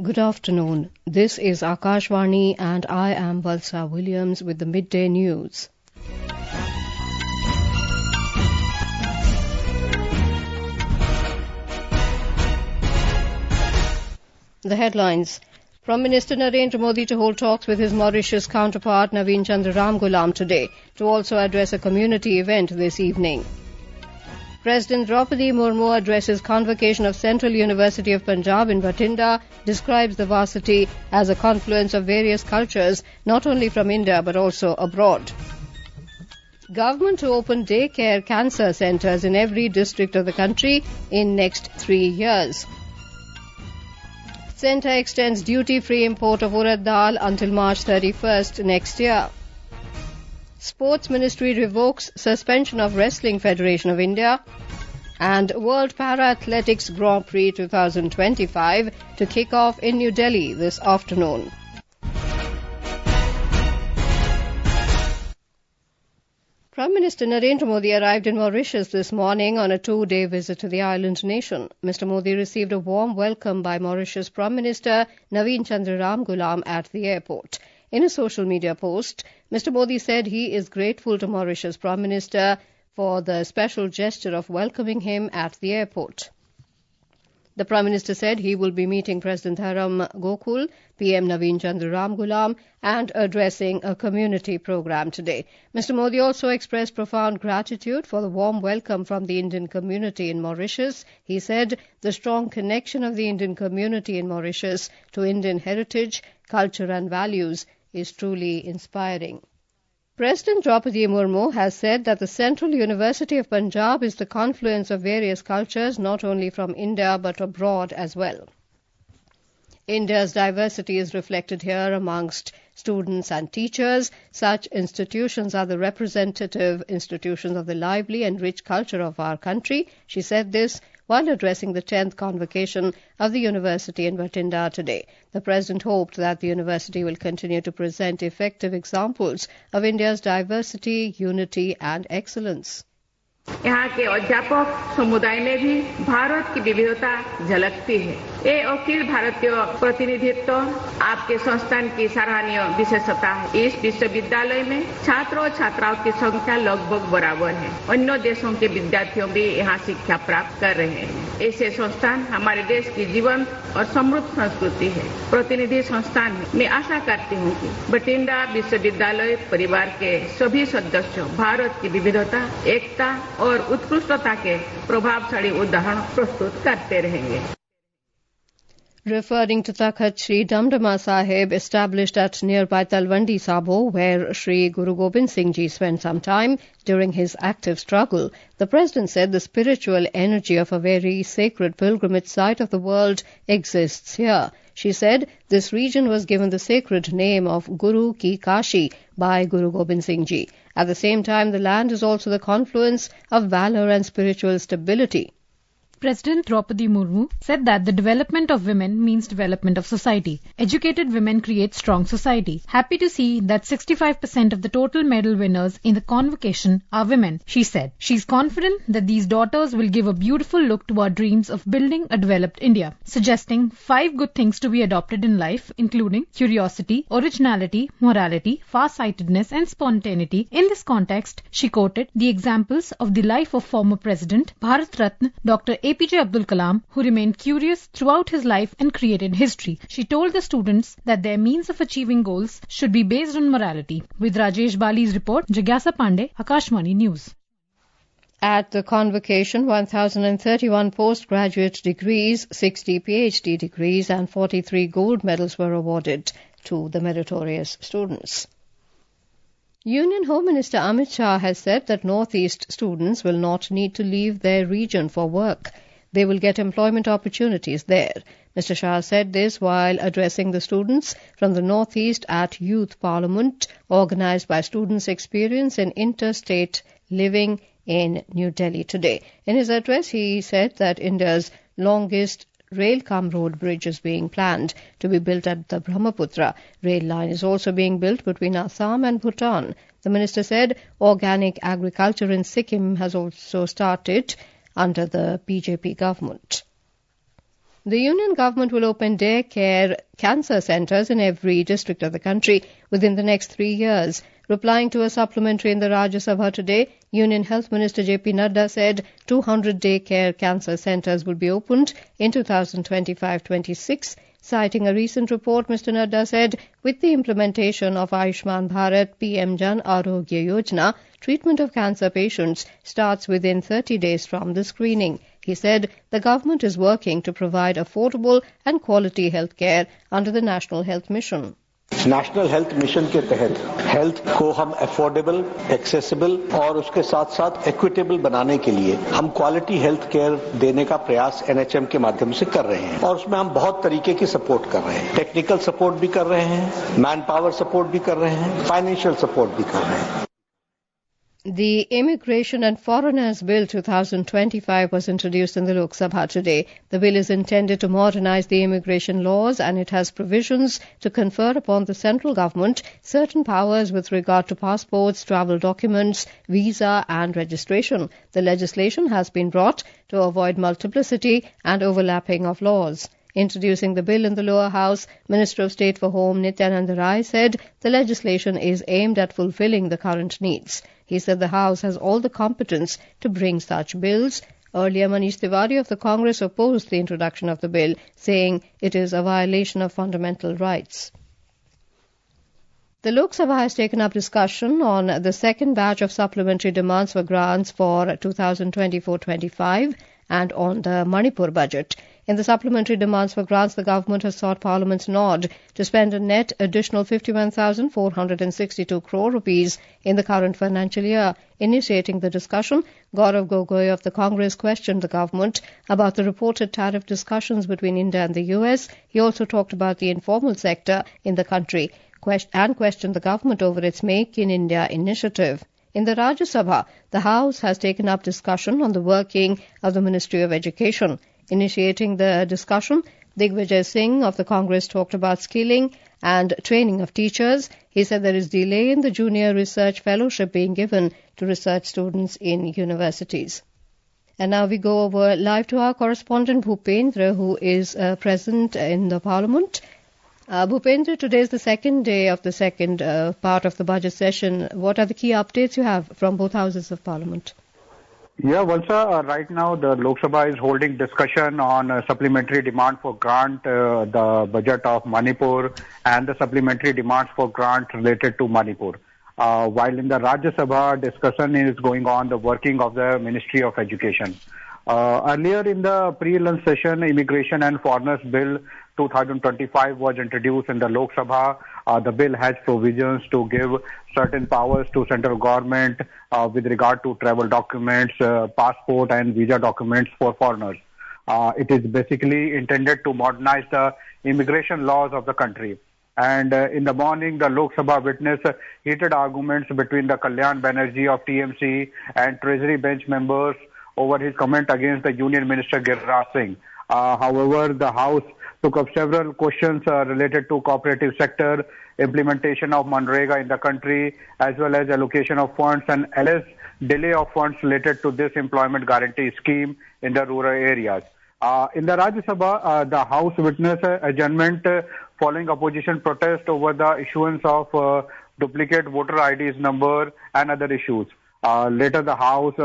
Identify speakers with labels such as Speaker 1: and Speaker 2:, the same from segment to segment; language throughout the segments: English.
Speaker 1: Good afternoon. This is Akashvani and I am Valsa Williams with the Midday News. The headlines. Prime Minister Narendra Modi to hold talks with his Mauritius counterpart Navinchandra Ramgoolam today to also address a community event this evening. President Droupadi Murmu addresses convocation of Central University of Punjab in Bathinda, describes the varsity as a confluence of various cultures, not only from India but also abroad. Government to open daycare cancer centres in every district of the country in next 3 years. Centre extends duty-free import of Urad Daal until March 31st next year. Sports Ministry revokes suspension of Wrestling Federation of India. And World Para Athletics Grand Prix 2025 to kick off in New Delhi this afternoon. Prime Minister Narendra Modi arrived in Mauritius this morning on a 2-day visit to the island nation. Mr. Modi received a warm welcome by Mauritius Prime Minister Navinchandra Ramgoolam at the airport. In a social media post, Mr. Modi said he is grateful to Mauritius Prime Minister for the special gesture of welcoming him at the airport. The Prime Minister said he will be meeting President Haram Gokul, PM Navinchandra Ramgoolam, and addressing a community program today. Mr. Modi also expressed profound gratitude for the warm welcome from the Indian community in Mauritius. He said the strong connection of the Indian community in Mauritius to Indian heritage, culture and values is truly inspiring. President Droupadi Murmu has said that the Central University of Punjab is the confluence of various cultures, not only from India but abroad as well. India's diversity is reflected here amongst students and teachers. Such institutions are the representative institutions of the lively and rich culture of our country. She said this while addressing the 10th convocation of the university in Bathinda today. The President hoped that the university will continue to present effective examples of India's diversity, unity and excellence.
Speaker 2: यहाँ के अध्यापक समुदाय में भी भारत की विविधता झलकती है। ये अखिल भारतीय प्रतिनिधित्व आपके संस्थान की सराहनीय विशेषता है। इस विश्वविद्यालय में छात्रों और छात्राओं की संख्या लगभग बराबर है। अन्य देशों के विद्यार्थियों भी यहाँ शिक्षा प्राप्त कर रहे हैं। ऐसे संस्थान हमारे देश की जीवंत और समृद्ध संस्कृति है। प्रतिनिधि संस्थान है। मैं आशा करती हूँ कि बठिंडा विश्वविद्यालय परिवार के सभी सदस्यों भारत की विविधता, एकता और उत्कृष्टता के प्रभावशाली उदाहरण प्रस्तुत करते रहेंगे.
Speaker 1: Referring to Takhat Shri Damdama Sahib, established at nearby Talwandi Sabo, where Shri Guru Gobind Singh Ji spent some time during his active struggle, the President said the spiritual energy of a very sacred pilgrimage site of the world exists here. She said this region was given the sacred name of Guru Ki Kashi by Guru Gobind Singh Ji. At the same time, the land is also the confluence of valor and spiritual stability.
Speaker 3: President Droupadi Murmu said that the development of women means development of society. Educated women create strong society. Happy to see that 65% of the total medal winners in the convocation are women, she said. She's confident that these daughters will give a beautiful look to our dreams of building a developed India, suggesting 5 good things to be adopted in life, including curiosity, originality, morality, far-sightedness and spontaneity. In this context, she quoted the examples of the life of former President, Bharat Ratna, Dr. APJ Abdul Kalam, who remained curious throughout his life and created history. She told the students that their means of achieving goals should be based on morality. With Rajesh Bali's report, Jagyasa Pandey, Akashvani News.
Speaker 1: At the convocation, 1,031 postgraduate degrees, 60 PhD degrees and 43 gold medals were awarded to the meritorious students. Union Home Minister Amit Shah has said that Northeast students will not need to leave their region for work. They will get employment opportunities there. Mr. Shah said this while addressing the students from the Northeast at Youth Parliament, organised by Students' Experience in Interstate Living in New Delhi today. In his address, he said that India's longest rail-cum-road bridge is being planned to be built at the Brahmaputra. Rail line is also being built between Assam and Bhutan. The minister said organic agriculture in Sikkim has also started under the BJP government. The union government will open daycare cancer centres in every district of the country within the next 3 years. Replying to a supplementary in the Rajya Sabha today, Union Health Minister J.P. Nadda said 200 daycare cancer centres will be opened in 2025-26. Citing a recent report, Mr. Nadda said, with the implementation of Ayushman Bharat PM Jan Arogya Yojana, treatment of cancer patients starts within 30 days from the screening. He said the government is working to provide affordable and quality health care under the National Health Mission.
Speaker 4: National health mission के तहत health को हम affordable, accessible और उसके साथ साथ equitable बनाने के लिए हम क्वालिटी हेल्थ केयर देने का प्रयास एनएचएम के माध्यम से कर रहे हैं और उसमें हम बहुत तरीके की सपोर्ट कर रहे हैं। टेक्निकल सपोर्ट भी कर रहे हैं, मैन पावर सपोर्ट भी कर रहे हैं, फाइनेंशियल सपोर्ट भी कर रहे हैं।
Speaker 1: The Immigration and Foreigners Bill 2025 was introduced in the Lok Sabha today. The bill is intended to modernize the immigration laws and it has provisions to confer upon the central government certain powers with regard to passports, travel documents, visa and registration. The legislation has been brought to avoid multiplicity and overlapping of laws. Introducing the bill in the lower house, Minister of State for Home Nityanand Rai said the legislation is aimed at fulfilling the current needs. He said the House has all the competence to bring such bills. Earlier, Manish Tiwari of the Congress opposed the introduction of the bill, saying it is a violation of fundamental rights. The Lok Sabha has taken up discussion on the second batch of supplementary demands for grants for 2024-25 and on the Manipur budget. In the supplementary demands for grants, the government has sought Parliament's nod to spend a net additional 51,462 crore rupees in the current financial year. Initiating the discussion, Gaurav Gogoi of the Congress questioned the government about the reported tariff discussions between India and the US. He also talked about the informal sector in the country and questioned the government over its Make in India initiative. In the Rajya Sabha, the House has taken up discussion on the working of the Ministry of Education. Initiating the discussion, Digvijay Singh of the Congress talked about skilling and training of teachers. He said there is delay in the junior research fellowship being given to research students in universities. And now we go over live to our correspondent Bhupendra, who is present in the Parliament. Bhupendra, today is the second day of the second part of the budget session. What are the key updates you have from both houses of Parliament?
Speaker 5: Yeah, Valsa, right now the Lok Sabha is holding discussion on supplementary demand for grant, the budget of Manipur and the supplementary demands for grant related to Manipur. While in the Rajya Sabha, discussion is going on the working of the Ministry of Education. Earlier in the pre-lunch session, Immigration and Foreigners Bill 2025 was introduced in the Lok Sabha. The bill has provisions to give certain powers to central government with regard to travel documents, passport and visa documents for foreigners. It is basically intended to modernize the immigration laws of the country. And in the morning, the Lok Sabha witnessed heated arguments between the Kalyan Banerjee of TMC and Treasury bench members over his comment against the Union Minister Giriraj Singh. However, the House took up several questions related to cooperative sector, implementation of Manrega in the country, as well as allocation of funds and alleged delay of funds related to this employment guarantee scheme in the rural areas. In the Rajya Sabha, the House witnessed adjournment following opposition protest over the issuance of duplicate voter IDs number and other issues. Later, the House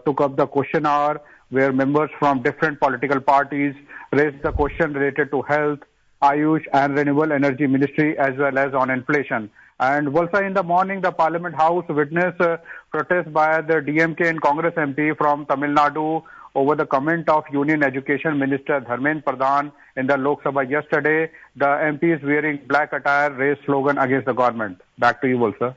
Speaker 5: took up the question hour where members from different political parties raised the question related to health, Ayush and Renewable Energy Ministry as well as on inflation. And also in the morning, the Parliament House witnessed protest by the DMK and Congress MP from Tamil Nadu over the comment of Union Education Minister Dharmendra Pradhan in the Lok Sabha yesterday. The MPs wearing black attire raised slogan against the government. Back to you, Valsa.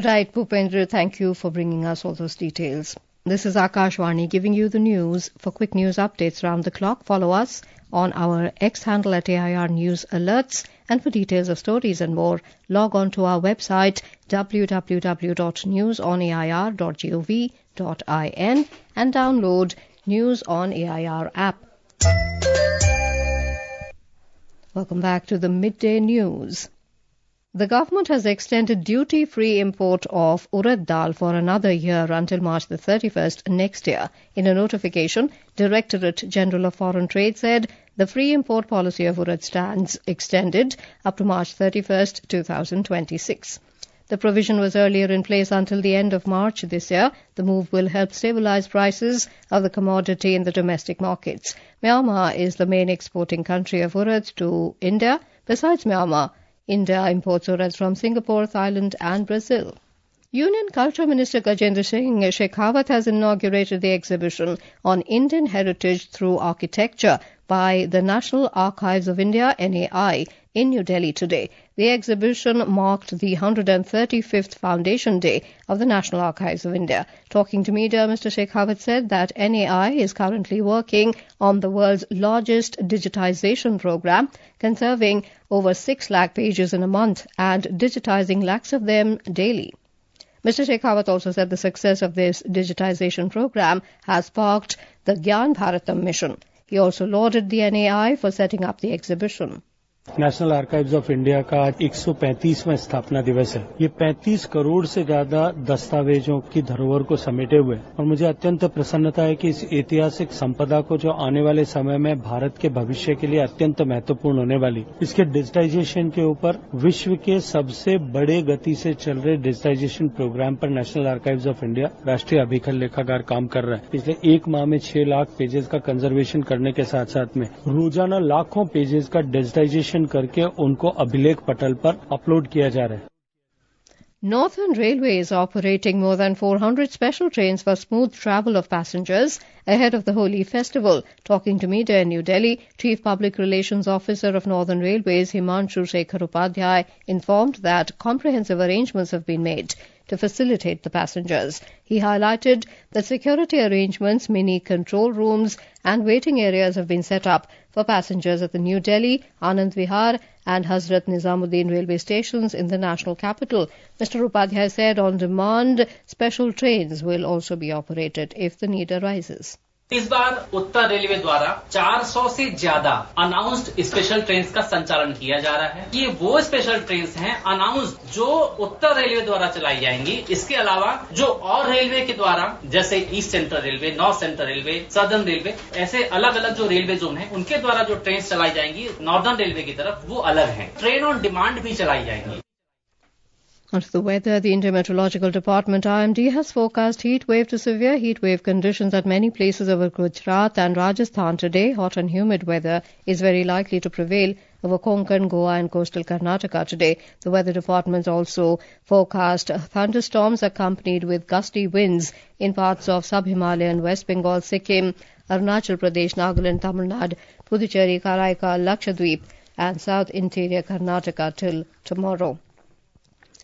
Speaker 1: Right, Bhupendra, thank you for bringing us all those details. This is Akashvani giving you the news. For quick news updates round the clock, follow us on our X handle at AIR News Alerts. And for details of stories and more, log on to our website www.newsonair.gov.in and download News on AIR app. Welcome back to the Midday News. The government has extended duty-free import of Urad Daal for another year until March the 31st next year. In a notification, Directorate General of Foreign Trade said the free import policy of Urad stands extended up to March 31st, 2026. The provision was earlier in place until the end of March this year. The move will help stabilize prices of the commodity in the domestic markets. Myanmar is the main exporting country of Urad to India. Besides Myanmar, India imports Urad from Singapore, Thailand and Brazil. Union Culture Minister Gajendra Singh Shekhawat has inaugurated the exhibition on Indian heritage through architecture by the National Archives of India, NAI, in New Delhi today. The exhibition marked the 135th Foundation Day of the National Archives of India. Talking to media, Mr. Shekhawat said that NAI is currently working on the world's largest digitization program, conserving over 6 lakh pages in a month and digitizing lakhs of them daily. Mr. Shekhawat also said the success of this digitization program has sparked the Gyan Bharatam mission. He also lauded the NAI for setting up the exhibition.
Speaker 6: National archives of India का 135वां स्थापना दिवस है। ये 35 करोड़ से ज्यादा दस्तावेजों की धरोहर को समेटे हुए और मुझे अत्यंत प्रसन्नता है कि इस ऐतिहासिक संपदा को जो आने वाले समय में भारत के भविष्य के लिए अत्यंत महत्वपूर्ण होने वाली, इसके डिजिटाइजेशन के ऊपर विश्व के सबसे बड़े गति से चल रहे डिजिटाइजेशन प्रोग्राम पर नेशनल आर्काइव्स ऑफ इंडिया राष्ट्रीय अभिलेख लेखागार काम कर रहा है। पिछले 1 माह में 6 लाख पेजेस का कंजर्वेशन करने के साथ साथ में रोजाना लाखों पेजेस का डिजिटाइजेशन करके उनको अभिलेख पटल पर अपलोड किया जा रहा है।
Speaker 1: Northern Railway is operating more than 400 special trains for smooth travel of passengers ahead of the Holi festival. Talking to media in New Delhi, Chief Public Relations Officer of Northern Railways Himanshu Shekhar Upadhyay informed that comprehensive arrangements have been made to facilitate the passengers. He highlighted that security arrangements, mini control rooms and waiting areas have been set up for passengers at the New Delhi, Anand Vihar and Hazrat Nizamuddin railway stations in the national capital. Mr. Upadhyay said on demand, special trains will also be operated if the need arises.
Speaker 7: इस बार उत्तर railway द्वारा 400 से ज्यादा announced special trains का संचालन किया जा रहा है। ये वो स्पेशल ट्रेन्स हैं अनाउंस्ड जो उत्तर रेलवे द्वारा चलाई जाएंगी। इसके अलावा जो और रेलवे के द्वारा जैसे east central railway, north central railway, southern railway, ऐसे अलग अलग जो रेलवे जोन है उनके द्वारा जो ट्रेन चलाई जाएंगी नॉर्दर्न रेलवे की तरफ वो अलग है। ट्रेन ऑन डिमांड भी चलाई जाएंगी।
Speaker 1: On to the weather, the Indian Meteorological Department IMD has forecast heat wave to severe heat wave conditions at many places over Gujarat and Rajasthan today. Hot and humid weather is very likely to prevail over Konkan, Goa and coastal Karnataka today. The weather department also forecast thunderstorms accompanied with gusty winds in parts of sub-Himalayan West Bengal, Sikkim, Arunachal Pradesh, Nagaland, Tamil Nadu, Puducherry, Karaikal, Lakshadweep and south interior Karnataka till tomorrow.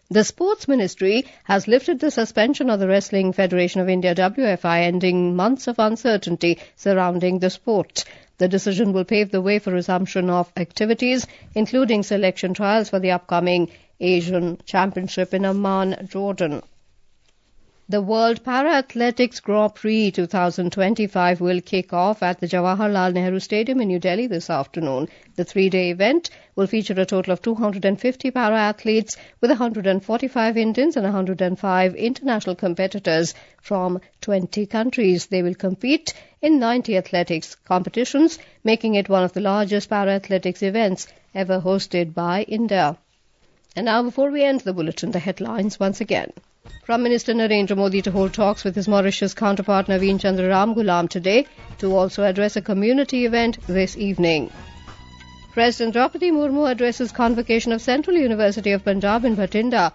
Speaker 1: The Sports Ministry has lifted the suspension of the Wrestling Federation of India WFI, ending months of uncertainty surrounding the sport. The decision will pave the way for resumption of activities, including selection trials for the upcoming Asian Championship in Amman, Jordan. The World Para Athletics Grand Prix 2025 will kick off at the Jawaharlal Nehru Stadium in New Delhi this afternoon. The 3-day event will feature a total of 250 para-athletes with 145 Indians and 105 international competitors from 20 countries. They will compete in 90 athletics competitions, making it one of the largest para-athletics events ever hosted by India. And now, before we end the bulletin, the headlines once again. Prime Minister Narendra Modi to hold talks with his Mauritius counterpart Navinchandra Ramgoolam today to also address a community event this evening. President Droupadi Murmu addresses convocation of Central University of Punjab in Bathinda,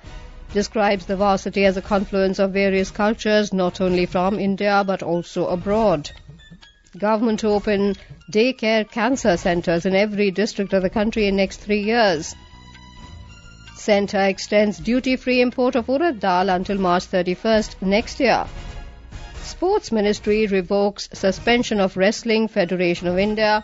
Speaker 1: describes the varsity as a confluence of various cultures not only from India but also abroad. Government to open daycare cancer centres in every district of the country in next 3 years. Centre extends duty-free import of Urad Daal until March 31st next year. Sports Ministry revokes suspension of Wrestling Federation of India.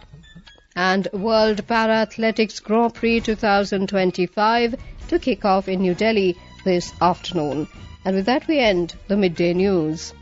Speaker 1: And World Para Athletics Grand Prix 2025 to kick off in New Delhi this afternoon. And with that we end the Midday News.